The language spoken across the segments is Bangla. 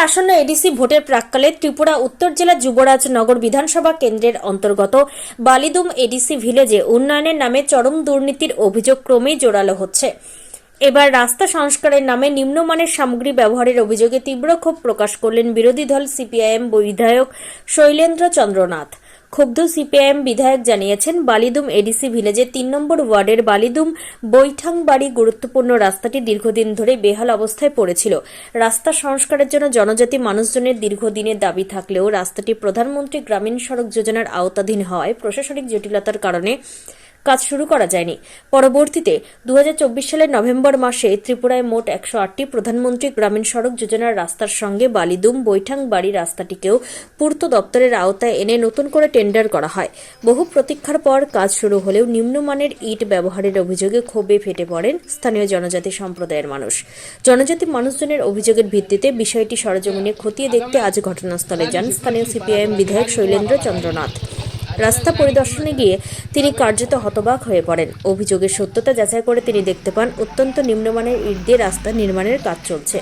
আসন্ন এডিসি ভোটের প্রাক্কালে ত্রিপুরা উত্তর জেলা যুবরাজ নগর বিধানসভা কেন্দ্রের অন্তর্গত বালিদুম এডিসি ভিলেজে উন্নয়নের নামে চরম দুর্নীতির অভিযোগ ক্রমেই জোরালো হচ্ছে। এবার রাস্তা সংস্কারের নামে নিম্নমানের সামগ্রী ব্যবহারের অভিযোগে তীব্র ক্ষোভ প্রকাশ করলেন বিরোধী দল সিপিআইএম বিধায়ক শৈলেন্দ্র চন্দ্রনাথ। ক্ষুব্ধ সিপিআইএম বিধায়ক জানিয়েছেন, বালিদুম এডিসি ভিলেজের ৩ নম্বর ওয়ার্ডের বালিদুম বৈঠাংবাড়ি গুরুত্বপূর্ণ রাস্তাটি দীর্ঘদিন ধরে বেহাল অবস্থায় পড়েছিল। রাস্তা সংস্কারের জন্য জনজাতি মানুষজনের দীর্ঘদিনের দাবি থাকলেও রাস্তাটি প্রধানমন্ত্রী গ্রামীণ সড়ক যোজনার আওতাধীন হওয়ায় প্রশাসনিক জটিলতার কারণে কাজ শুরু করা যায়নি। পরবর্তীতে ২০২৪ সালের নভেম্বর মাসে ত্রিপুরায় মোট ১০৮টি প্রধানমন্ত্রী গ্রামীণ সড়ক যোজনার রাস্তার সঙ্গে বালিদুম বৈঠাংবাড়ি রাস্তাটিকেও পূর্ত দপ্তরের আওতায় এনে নতুন করে টেন্ডার করা হয়। বহু প্রতীক্ষার পর কাজ শুরু হলেও নিম্নমানের ইট ব্যবহারের অভিযোগে ক্ষোভে ফেটে পড়েন স্থানীয় জনজাতি সম্প্রদায়ের মানুষ। জনজাতি মানুষজনের অভিযোগের ভিত্তিতে বিষয়টি সরেজমিনে খতিয়ে দেখতে আজ ঘটনাস্থলে যান স্থানীয় সিপিআইএম বিধায়ক শৈলেন্দ্র চন্দ্রনাথ। রাস্তা পরিদর্শনে গিয়ে তিনি কার্যত হতবাক হয়ে পড়েন। অভিযোগের সত্যতা যাচাই করে তিনি দেখতে পান অত্যন্ত নিম্নমানের ইট দিয়ে রাস্তা নির্মাণের কাজ চলছে।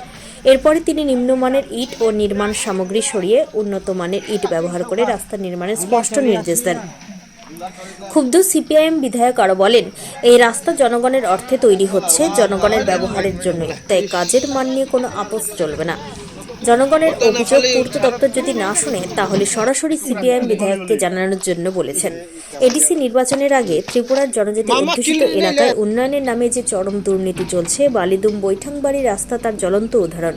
এরপরে তিনি নিম্নমানের ইট ও নির্মাণ সামগ্রী সরিয়ে উন্নত মানের ইট ব্যবহার করে রাস্তা নির্মাণের স্পষ্ট নির্দেশ দেন। ক্ষুব্ধ সিপিআইএম বিধায়ক আরও বলেন, এই রাস্তা জনগণের অর্থে তৈরি হচ্ছে, জনগণের ব্যবহারের জন্য, তাই কাজের মান নিয়ে কোনো আপোষ চলবে না। জনগণের অভিযোগ পূর্ত দপ্তর যদি না শুনে তাহলে সরাসরি সিপিআইএম বিধায়ককে জানানোর জন্য বলেছেন। এডিসি নির্বাচনের আগে ত্রিপুরার জনজাতি অধ্যুষিত এলাকায় উন্নয়নের নামে যে চরম দুর্নীতি চলছে, বালিদুম বৈঠাংবাড়ি রাস্তা তার জ্বলন্ত উদাহরণ।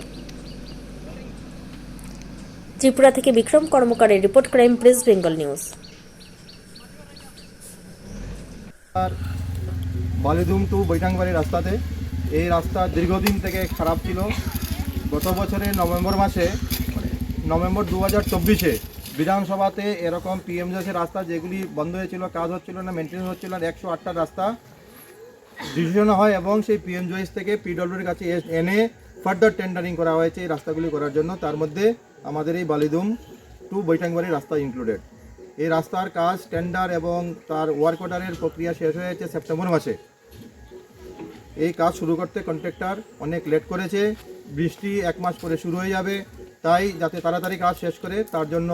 ত্রিপুরা থেকে বিক্রম কর্মকারের report, crime press Bengal news. Balidum to Baithangbari রাস্তাতে এই রাস্তা দীর্ঘদিন থেকে খারাপ ছিল। গত বছরের নভেম্বর মাসে নভেম্বর ২০২৪-এ বিধানসভাতে এরকম পিএমজেসের রাস্তা যেগুলি বন্ধ হয়েছিল, কাজ হচ্ছিল না, মেনটেন্স হচ্ছিল না, ১০৮টা রাস্তা ডিসিশন হয় এবং সেই পিএমজেএস থেকে পিডব্লিউডির কাছে এনে ফার্দার টেন্ডারিং করা হয়েছে এই রাস্তাগুলি করার জন্য। তার মধ্যে আমাদের এই বালিদুম টু বৈঠাংবাড়ি রাস্তা ইনক্লুডেড। এই রাস্তার কাজ টেন্ডার এবং তার ওয়ার্ক অর্ডারের প্রক্রিয়া শেষ হয়েছে সেপ্টেম্বর মাসে। এই কাজ শুরু করতে কন্ট্রাক্টর অনেক লেট করেছে। বৃষ্টি ১ মাস পরে শুরু হয়ে যাবে, তাই যাতে তাড়াতাড়ি কাজ শেষ করে তার জন্য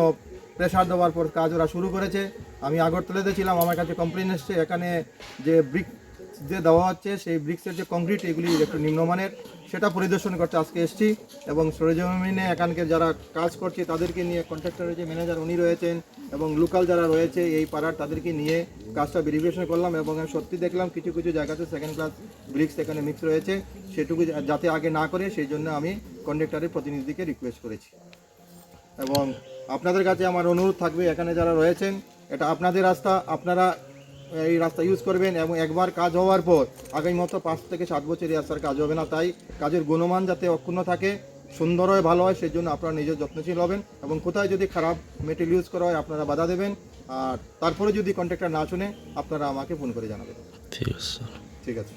প্রেশার দেওয়ার পর কাজ ওরা শুরু করেছে। আমি আগরতলাতে ছিলাম, আমার কাছে কমপ্লেন এসছে এখানে যে ব্রিক যে দেওয়া হচ্ছে সেই ব্রিক্সের যে কংক্রিট এগুলি একটু নিম্নমানের, সেটা পরিদর্শন করতে আজকে এসেছি এবং সরেজমিনে এখানকার যারা কাজ করছে তাদেরকে নিয়ে, কন্ট্রাক্টরের যে ম্যানেজার উনি রয়েছেন এবং লোকাল যারা রয়েছে এই পাড়ার তাদেরকে নিয়ে কাজটা ভেরিফিকেশন করলাম এবং আমি সত্যি দেখলাম কিছু কিছু জায়গাতে সেকেন্ড ক্লাস ব্রিক্স এখানে মিক্স রয়েছে, সেটুকু যাতে আগে না করে সেই জন্য আমি কন্ট্রাক্টরের প্রতিনিধিকে রিকোয়েস্ট করেছি। এবং আপনাদের কাছে আমার অনুরোধ থাকবে, এখানে যারা রয়েছেন এটা আপনাদের রাস্তা, আপনারা এই রাস্তা ইউজ করবেন এবং একবার কাজ হওয়ার পর আগামী মতো ৫ থেকে ৭ বছর এই রাস্তার কাজ হবে না। তাই কাজের গুণমান যাতে অক্ষুণ্ণ থাকে, সুন্দর হয়, ভালো হয়, সেই জন্য আপনারা নিজের যত্নশীল হবেন এবং কোথায় যদি খারাপ মেটেরিয়াল ইউজ করা হয় আপনারা বাধা দেবেন। আর তারপরে যদি কন্ট্রাক্টর না শুনে আপনারা আমাকে ফোন করে জানাবেন। ঠিক আছে। ঠিক আছে।